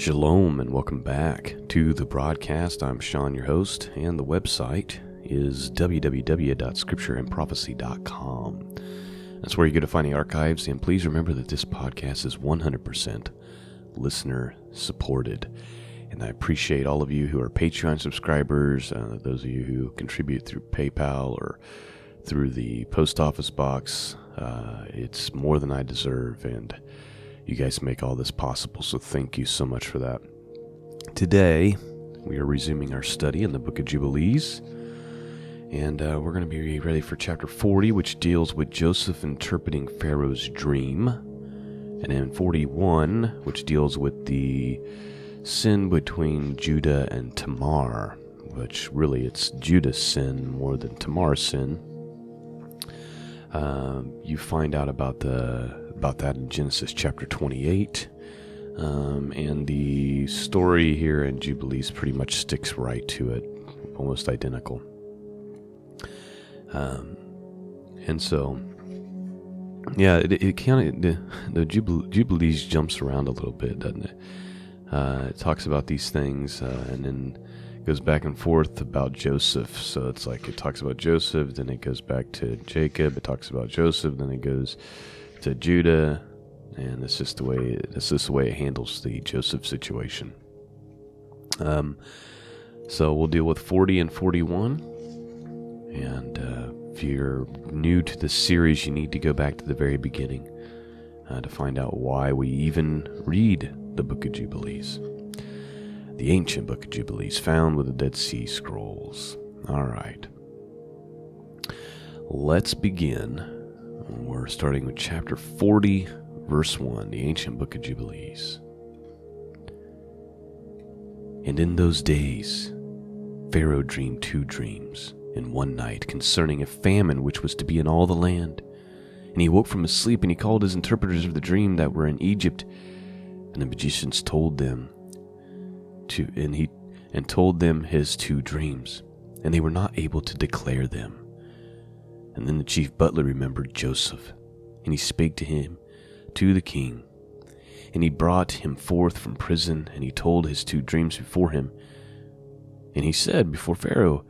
Shalom and welcome back to the broadcast. I'm Sean, your host, and the website is www.scriptureandprophecy.com. That's where you go to find the archives, and please remember that this podcast is 100% listener supported. And I appreciate all of you who are Patreon subscribers, those of you who contribute through PayPal or through the post office box. It's more than I deserve, and you guys make all this possible, so thank you so much for that. Today, we are resuming our study in the book of Jubilees, and we're going to be ready for chapter 40, which deals with Joseph interpreting Pharaoh's dream, and then 41, which deals with the sin between Judah and Tamar, which really it's Judah's sin more than Tamar's sin. You find out about that in Genesis chapter 28, and the story here in Jubilees pretty much sticks right to it, almost identical. And so, yeah, it kind of the Jubilees jumps around a little bit, doesn't it? It talks about these things, and then goes back and forth about Joseph. So it's like it talks about Joseph, then it goes back to Jacob. It talks about Joseph, then it goes to Judah, and it's just the way it handles the Joseph situation. So we'll deal with 40 and 41. And if you're new to this series, you need to go back to the very beginning to find out why we even read the book of Jubilees. The ancient book of Jubilees, found with the Dead Sea Scrolls. All right. Let's begin. We're starting with chapter 40, verse 1, the ancient book of Jubilees. And in those days, Pharaoh dreamed 2 dreams in one night concerning a famine which was to be in all the land. And he woke from his sleep, and he called his interpreters of the dream that were in Egypt. And the magicians told them told them his 2 dreams, and they were not able to declare them. And then the chief butler remembered Joseph, and he spake to him, to the king. And he brought him forth from prison, and he told his 2 dreams before him. And he said before Pharaoh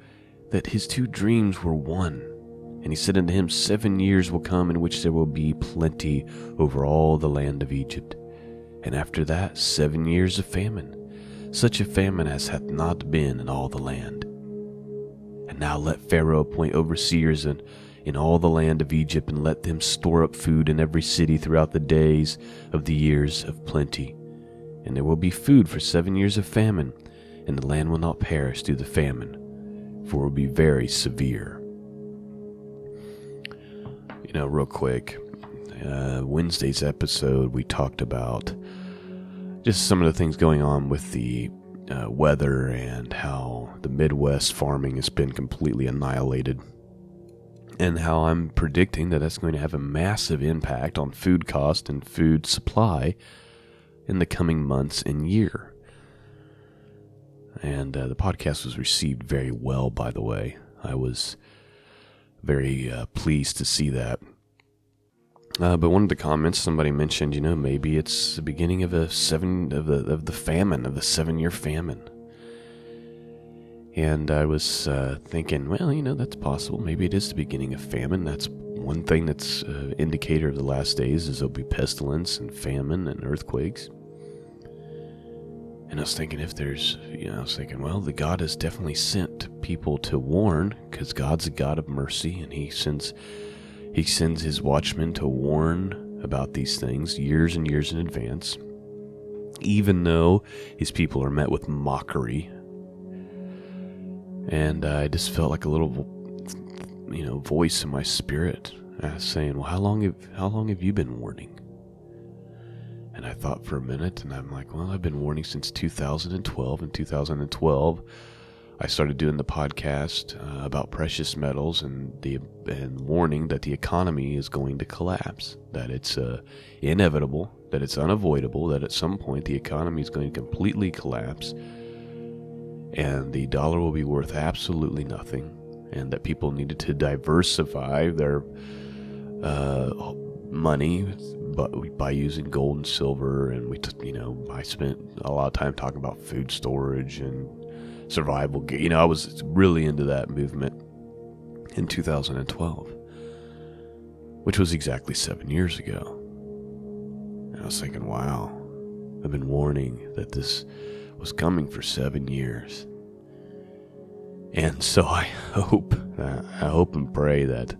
that his 2 dreams were one. And he said unto him, 7 years will come in which there will be plenty over all the land of Egypt. And after that 7 years of famine, such a famine as hath not been in all the land. And now let Pharaoh appoint overseers in all the land of Egypt, and let them store up food in every city throughout the days of the years of plenty. And there will be food for 7 years of famine, and the land will not perish through the famine, for it will be very severe. You know, real quick, Wednesday's episode, we talked about just some of the things going on with the weather and how the Midwest farming has been completely annihilated, and how I'm predicting that that's going to have a massive impact on food cost and food supply in the coming months and year. And the podcast was received very well, by the way. I was very pleased to see that. But one of the comments, somebody mentioned, maybe it's the beginning of the 7-year famine. And I was thinking, well, that's possible. Maybe it is the beginning of famine. That's one thing that's indicator of the last days, is there'll be pestilence and famine and earthquakes. And I was thinking, well, the God has definitely sent people to warn, because God's a God of mercy, and He sends his watchmen to warn about these things years and years in advance, even though his people are met with mockery. And I just felt like a little, voice in my spirit saying, well, how long have you been warning? And I thought for a minute, and I'm like, well, I've been warning since 2012. In 2012, I started doing the podcast about precious metals and warning that the economy is going to collapse, that it's inevitable, that it's unavoidable, that at some point the economy is going to completely collapse, and the dollar will be worth absolutely nothing, and that people needed to diversify their money, but by using gold and silver, and I spent a lot of time talking about food storage and survival. I was really into that movement in 2012, which was exactly 7 years ago. And I was thinking, wow, I've been warning that this was coming for 7 years. And so I hope and pray that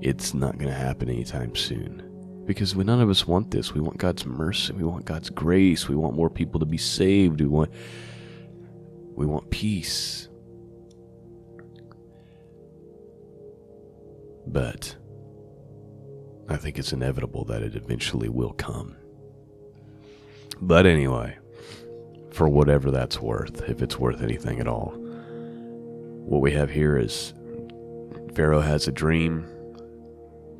it's not going to happen anytime soon. Because none of us want this. We want God's mercy. We want God's grace. We want more people to be saved. We want peace. But I think it's inevitable that it eventually will come. But anyway, for whatever that's worth, if it's worth anything at all, what we have here is Pharaoh has a dream.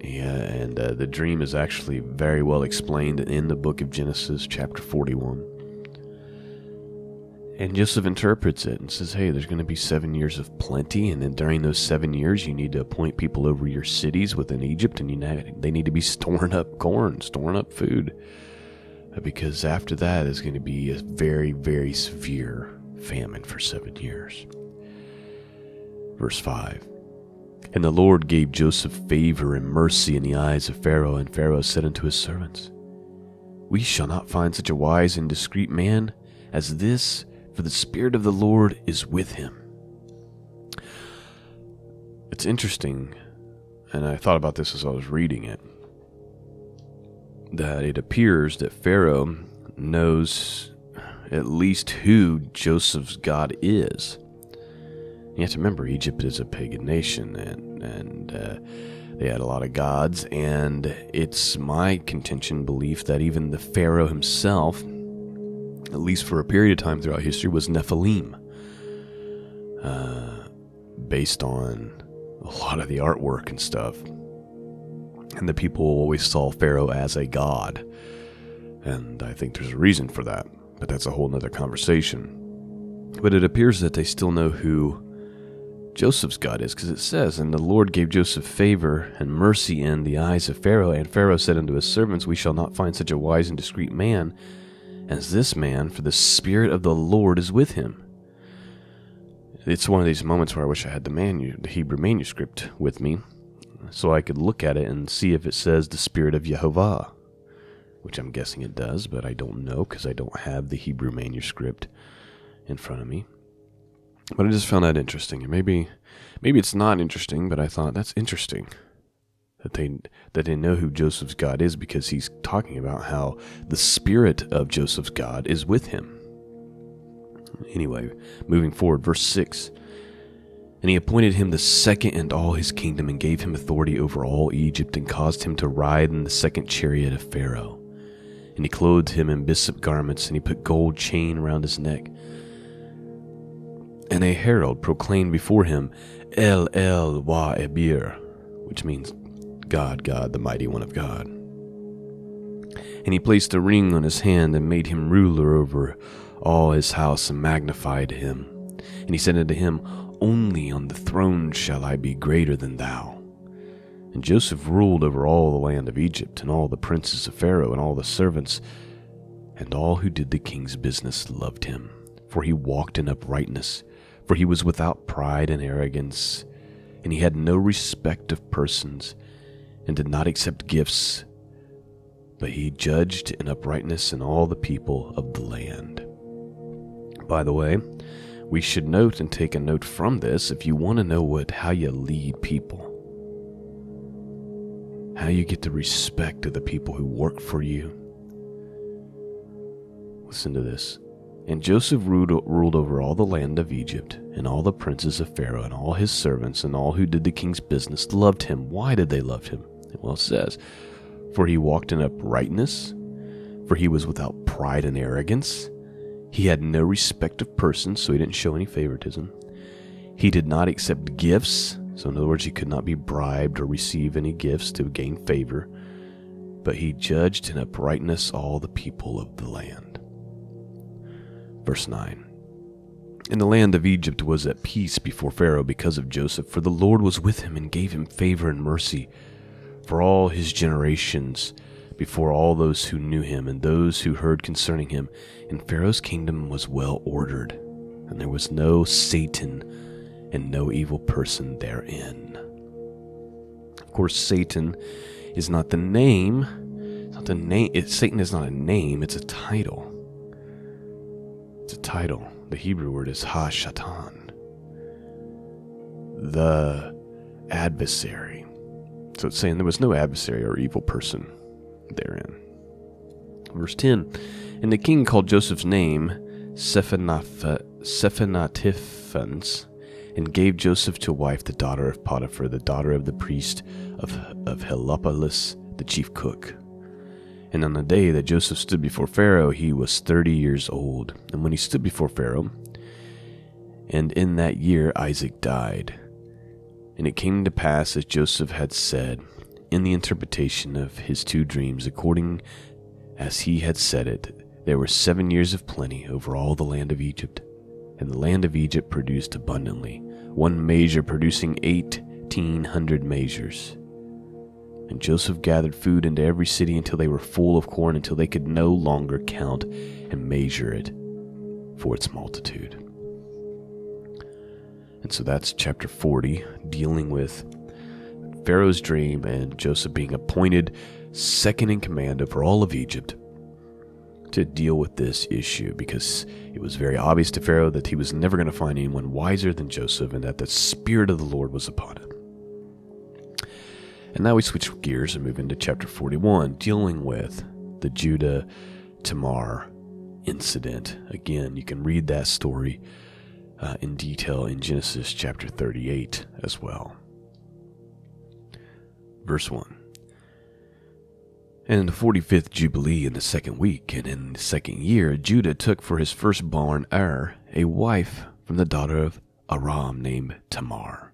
Yeah, and the dream is actually very well explained in the book of Genesis, chapter 41. And Joseph interprets it and says, hey, there's going to be 7 years of plenty, and then during those 7 years, you need to appoint people over your cities within Egypt, and they need to be storing up corn, storing up food. Because after that is going to be a very, very severe famine for 7 years. Verse 5. And the Lord gave Joseph favor and mercy in the eyes of Pharaoh, and Pharaoh said unto his servants, we shall not find such a wise and discreet man as this, for the Spirit of the Lord is with him. It's interesting, and I thought about this as I was reading it, that it appears that Pharaoh knows at least who Joseph's God is. You have to remember, Egypt is a pagan nation, and they had a lot of gods, and it's my belief that even the Pharaoh himself, at least for a period of time throughout history, was Nephilim, based on a lot of the artwork and stuff. And the people always saw Pharaoh as a god, and I think there's a reason for that, but that's a whole nother conversation. But it appears that they still know who Joseph's God is, because it says, and the Lord gave Joseph favor and mercy in the eyes of Pharaoh, and Pharaoh said unto his servants, we shall not find such a wise and discreet man as this man, for the Spirit of the Lord is with him. It's one of these moments where I wish I had the Hebrew manuscript with me, so I could look at it and see if it says the Spirit of Jehovah, which I'm guessing it does, but I don't know because I don't have the Hebrew manuscript in front of me. But I just found that interesting, and maybe it's not interesting, but I thought that's interesting that they know who Joseph's God is, because he's talking about how the Spirit of Joseph's God is with him. Anyway, moving forward, verse 6. And he appointed him the second in all his kingdom, and gave him authority over all Egypt, and caused him to ride in the second chariot of Pharaoh. And he clothed him in bishop garments, and he put gold chain around his neck. And a herald proclaimed before him, El Wa Ebir, which means God, God, the mighty one of God. And he placed a ring on his hand, and made him ruler over all his house, and magnified him. And he said unto him, only on the throne shall I be greater than thou. And Joseph ruled over all the land of Egypt, and all the princes of Pharaoh, and all the servants, and all who did the king's business loved him, for he walked in uprightness, for he was without pride and arrogance, and he had no respect of persons, and did not accept gifts, but he judged in uprightness in all the people of the land. By the way, we should note and take a note from this, if you want to know how you lead people, how you get the respect of the people who work for you. Listen to this. And Joseph ruled over all the land of Egypt, and all the princes of Pharaoh, and all his servants, and all who did the king's business loved him. Why did they love him? Well, it says, for he walked in uprightness, for he was without pride and arrogance. He had no respect of persons, so he didn't show any favoritism. He did not accept gifts, so in other words, he could not be bribed or receive any gifts to gain favor, but he judged in uprightness all the people of the land. Verse 9. And the land of Egypt was at peace before Pharaoh because of Joseph, for the Lord was with him and gave him favor and mercy for all his generations, before all those who knew him and those who heard concerning him. And Pharaoh's kingdom was well ordered, and there was no Satan and no evil person therein. Of course, Satan is not the name. It's not the name. Satan is not a name. It's a title. It's a title. The Hebrew word is ha-shatan, the adversary. So it's saying there was no adversary or evil person therein. Verse 10, and the king called Joseph's name Sephanetifans, and gave Joseph to wife the daughter of Potiphar, the daughter of the priest of Heliopolis, the chief cook. And on the day that Joseph stood before Pharaoh, he was 30 years old. And when he stood before Pharaoh, and in that year Isaac died. And it came to pass, as Joseph had said, in the interpretation of his 2 dreams, according as he had said it, there were 7 years of plenty over all the land of Egypt. And the land of Egypt produced abundantly, 1 measure producing 1,800 measures. And Joseph gathered food into every city until they were full of corn, until they could no longer count and measure it for its multitude. And so that's chapter 40, dealing with Pharaoh's dream and Joseph being appointed second in command over all of Egypt to deal with this issue, because it was very obvious to Pharaoh that he was never going to find anyone wiser than Joseph, and that the Spirit of the Lord was upon him. And now we switch gears and move into chapter 41, dealing with the Judah-Tamar incident. Again, you can read that story in detail in Genesis chapter 38 as well. Verse 1. And in the 45th Jubilee, in the 2nd week, and in the 2nd year, Judah took for his firstborn a wife from the daughter of Aram named Tamar.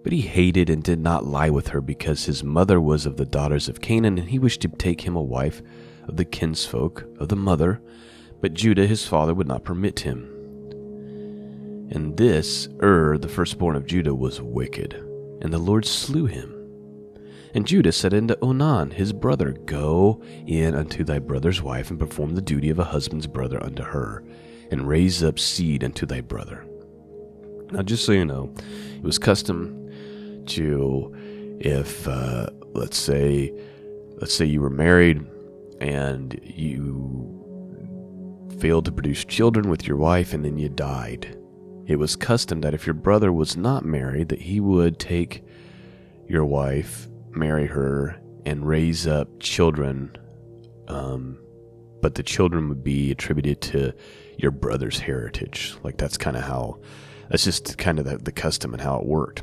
But he hated and did not lie with her, because his mother was of the daughters of Canaan, and he wished to take him a wife of the kinsfolk of the mother. But Judah his father would not permit him. And this, the firstborn of Judah, was wicked, and the Lord slew him. And Judah said unto Onan his brother, Go in unto thy brother's wife, and perform the duty of a husband's brother unto her, and raise up seed unto thy brother. Now, just so you know, it was custom to, if let's say you were married and you failed to produce children with your wife, and then you died. It was custom that if your brother was not married, that he would take your wife, marry her, and raise up children, but the children would be attributed to your brother's heritage. Like, that's just kind of the custom and how it worked.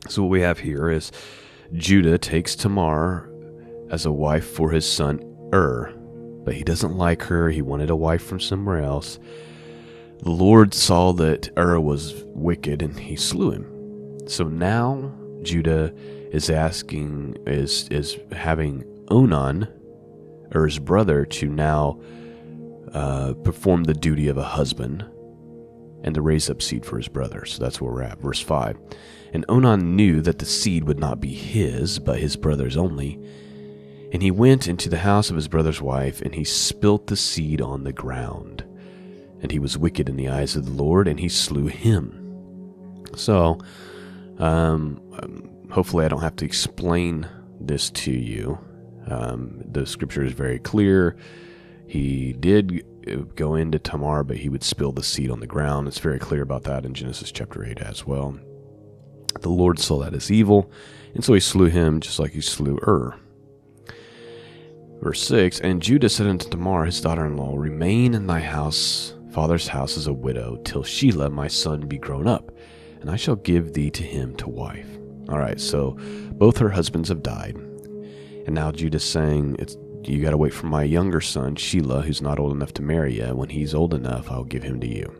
So what we have here is Judah takes Tamar as a wife for his son but he doesn't like her. He wanted a wife from somewhere else. The Lord saw that was wicked, and he slew him. So now Judah is having Onan, his brother, to now perform the duty of a husband and to raise up seed for his brother. So that's where we're at. Verse 5. And Onan knew that the seed would not be his, but his brother's only. And he went into the house of his brother's wife, and he spilt the seed on the ground. And he was wicked in the eyes of the Lord, and he slew him. So, hopefully I don't have to explain this to you. The scripture is very clear. He did go into Tamar, but he would spill the seed on the ground. It's very clear about that in Genesis chapter 8 as well. The Lord saw that as evil, and so he slew him just like he slew Verse 6, And Judah said unto Tamar his daughter-in-law, Remain in thy father's house as a widow, till Shelah my son be grown up, and I shall give thee to him to wife. All right, so both her husbands have died, and now Judah's saying, you got to wait for my younger son, Shelah, who's not old enough to marry yet. When he's old enough, I'll give him to you.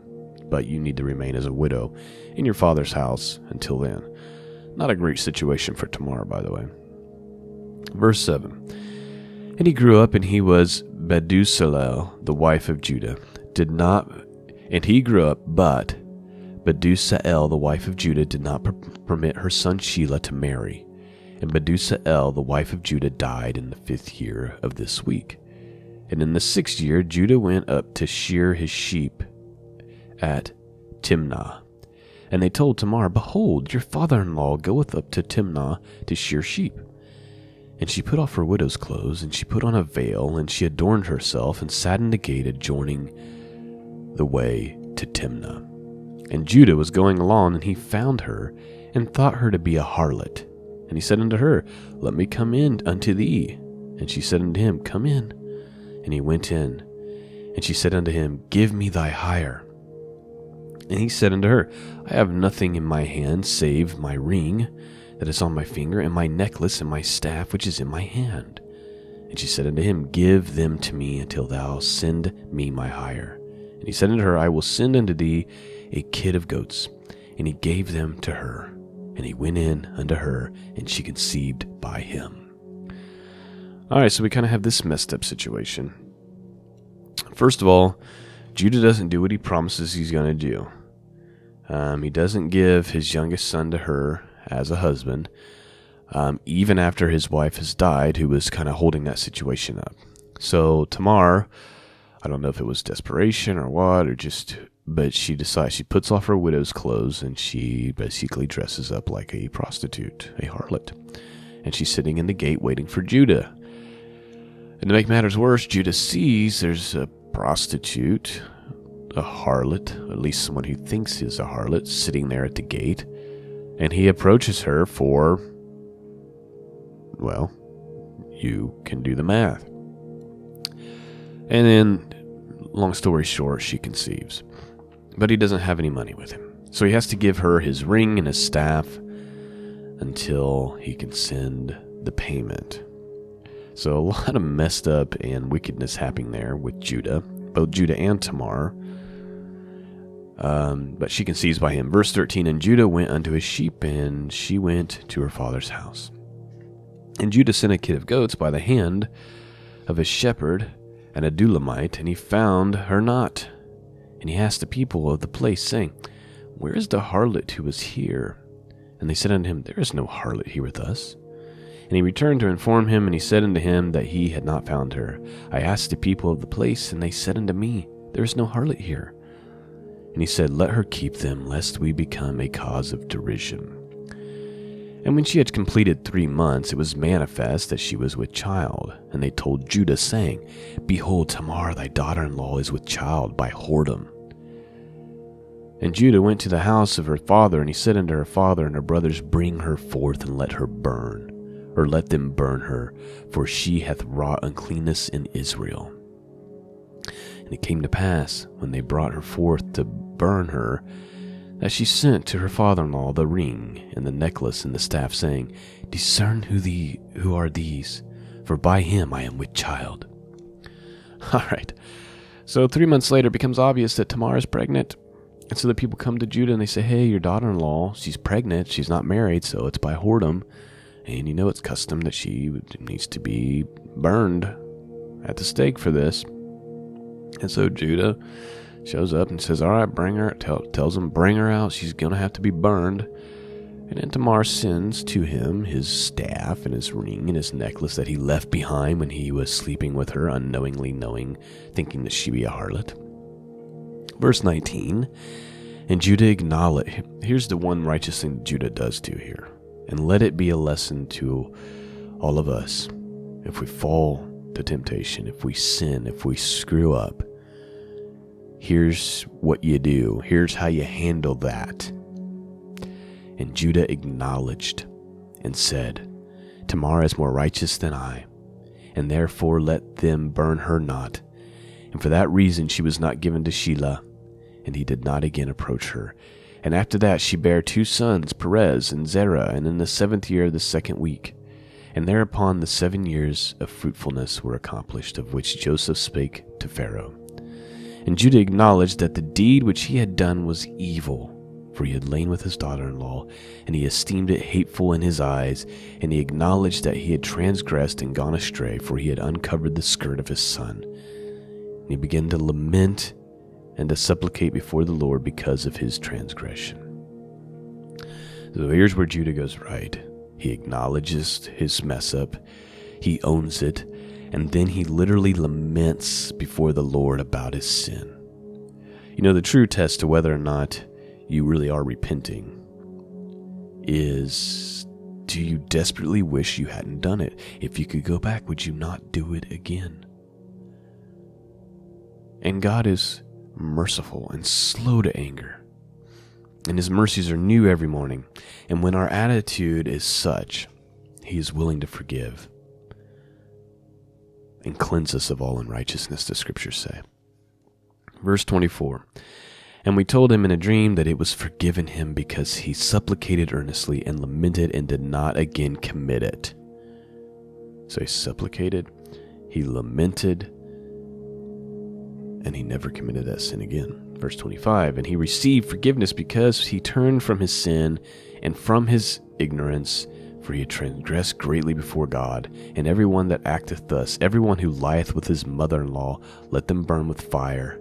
But you need to remain as a widow in your father's house until then. Not a great situation for Tamar, by the way. Verse 7. And he grew up, and he was Bedusalel, the wife of Judah. But Bedusael, the wife of Judah, did not permit her son Shelah to marry. And Medusael, the wife of Judah, died in the 5th year of this week. And in the 6th year, Judah went up to shear his sheep at Timnah. And they told Tamar, Behold, your father-in-law goeth up to Timnah to shear sheep. And she put off her widow's clothes, and she put on a veil, and she adorned herself, and sat in the gate adjoining the way to Timnah. And Judah was going along, and he found her, and thought her to be a harlot. And he said unto her, Let me come in unto thee. And she said unto him, Come in. And he went in. And she said unto him, Give me thy hire. And he said unto her, I have nothing in my hand, save my ring that is on my finger, and my necklace, and my staff which is in my hand. And she said unto him, Give them to me until thou send me my hire. And he said unto her, I will send unto thee a kid of goats. And he gave them to her. And he went in unto her, and she conceived by him. All right, so we kind of have this messed up situation. First of all, Judah doesn't do what he promises he's going to do. He doesn't give his youngest son to her as a husband, even after his wife has died, who was kind of holding that situation up. So Tamar, I don't know if it was desperation or what, but she decides, she puts off her widow's clothes, and she basically dresses up like a prostitute, a harlot. And she's sitting in the gate waiting for Judah. And to make matters worse, Judah sees there's a prostitute, a harlot, at least someone who thinks is a harlot, sitting there at the gate. And he approaches her for, well, you can do the math. And then, long story short, she conceives. But he doesn't have any money with him. So he has to give her his ring and his staff until he can send the payment. So a lot of messed up and wickedness happening there with Judah, both Judah and Tamar. But she conceives by him. Verse 13, And Judah went unto his sheep, and she went to her father's house. And Judah sent a kid of goats by the hand of a shepherd, an Adulamite, and he found her not. And he asked the people of the place, saying, Where is the harlot who was here? And they said unto him, There is no harlot here with us. And he returned to inform him, and he said unto him that he had not found her. I asked the people of the place, and they said unto me, There is no harlot here. And he said, Let her keep them, lest we become a cause of derision. And when she had completed 3 months, it was manifest that she was with child. And they told Judah, saying, Behold, Tamar thy daughter-in-law is with child by whoredom. And Judah went to the house of her father, and he said unto her father and her brothers, Bring her forth, and let her burn, or let them burn her, for she hath wrought uncleanness in Israel. And it came to pass, when they brought her forth to burn her, that she sent to her father-in-law the ring and the necklace and the staff, saying, Discern who are these, for by him I am with child. All right. So 3 months later, it becomes obvious that Tamar is pregnant. And so the people come to Judah and they say, Hey, your daughter-in-law, she's pregnant. She's not married, so it's by whoredom. And you know it's custom that she needs to be burned at the stake for this. And so Judah shows up and says, All right, bring her. Tells him, bring her out. She's going to have to be burned. And then Tamar sends to him his staff and his ring and his necklace that he left behind when he was sleeping with her, unknowingly thinking that she be a harlot. Verse 19, And Judah acknowledged. Here's the one righteous thing that Judah does do here. And let it be a lesson to all of us. If we fall to temptation, if we sin, if we screw up, here's what you do. Here's how you handle that. And Judah acknowledged and said, Tamar is more righteous than I, and therefore let them burn her not. And for that reason she was not given to Shelah, and he did not again approach her. And after that she bare 2 sons, Perez and Zerah, and in the 7th year of the 2nd week. And thereupon the 7 years of fruitfulness were accomplished, of which Joseph spake to Pharaoh. And Judah acknowledged that the deed which he had done was evil, for he had lain with his daughter-in-law, and he esteemed it hateful in his eyes, and he acknowledged that he had transgressed and gone astray, for he had uncovered the skirt of his son. And he began to lament and to supplicate before the Lord because of his transgression. So here's where Judah goes right. He acknowledges his mess up, he owns it, and then he literally laments before the Lord about his sin. You know, the true test to whether or not you really are repenting is, do you desperately wish you hadn't done it? If you could go back, would you not do it again? And God is merciful and slow to anger, and his mercies are new every morning. And when our attitude is such, he is willing to forgive and cleanse us of all unrighteousness, the scriptures say. Verse 24, and we told him in a dream that it was forgiven him because he supplicated earnestly and lamented and did not again commit it. So he supplicated, he lamented, and he never committed that sin again. Verse 25, and he received forgiveness because he turned from his sin and from his ignorance, for he had transgressed greatly before God. And everyone that acteth thus, everyone who lieth with his mother-in-law, let them burn with fire,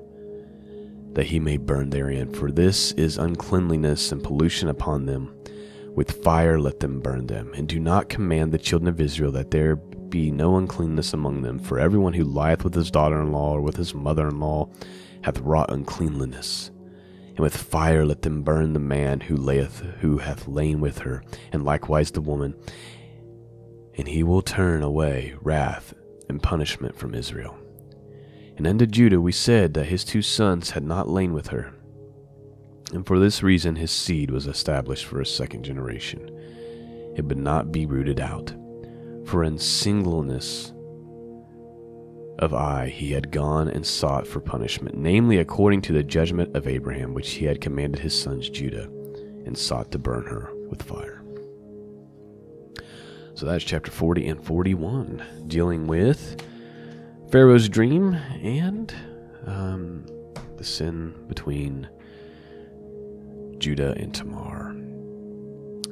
that he may burn therein. For this is uncleanliness and pollution upon them. With fire let them burn them. And do not command the children of Israel that there be no uncleanness among them. For everyone who lieth with his daughter-in-law or with his mother-in-law hath wrought uncleanliness. And with fire let them burn the man who hath lain with her, and likewise the woman. And he will turn away wrath and punishment from Israel. And unto Judah we said that his 2 sons had not lain with her. And for this reason his seed was established for a 2nd generation. It would not be rooted out. For in singleness of eye he had gone and sought for punishment, namely according to the judgment of Abraham, which he had commanded his sons Judah, and sought to burn her with fire. So that's chapter 40 and 41, dealing with Pharaoh's dream and the sin between Judah and Tamar.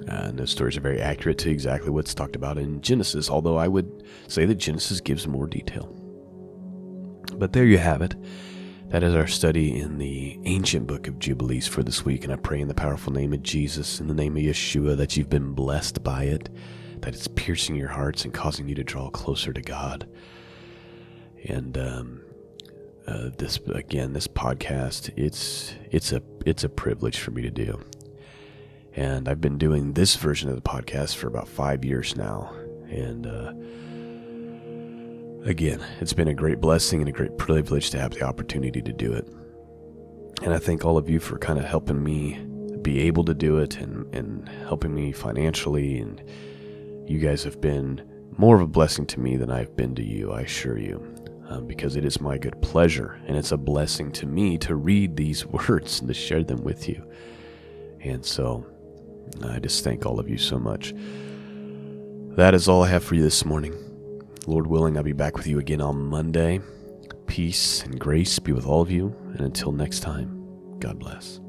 And those stories are very accurate to exactly what's talked about in Genesis, although I would say that Genesis gives more detail. But there you have it. That is our study in the ancient book of Jubilees for this week, and I pray in the powerful name of Jesus, in the name of Yeshua, that you've been blessed by it, that it's piercing your hearts and causing you to draw closer to God. And this podcast, it's a privilege for me to do. And I've been doing this version of the podcast for about 5 years now. And again, it's been a great blessing and a great privilege to have the opportunity to do it. And I thank all of you for kind of helping me be able to do it and helping me financially. And you guys have been more of a blessing to me than I've been to you, I assure you. Because it is my good pleasure, and it's a blessing to me to read these words and to share them with you. And so I just thank all of you so much. That is all I have for you this morning. Lord willing, I'll be back with you again on Monday. Peace and grace be with all of you, and until next time, God bless.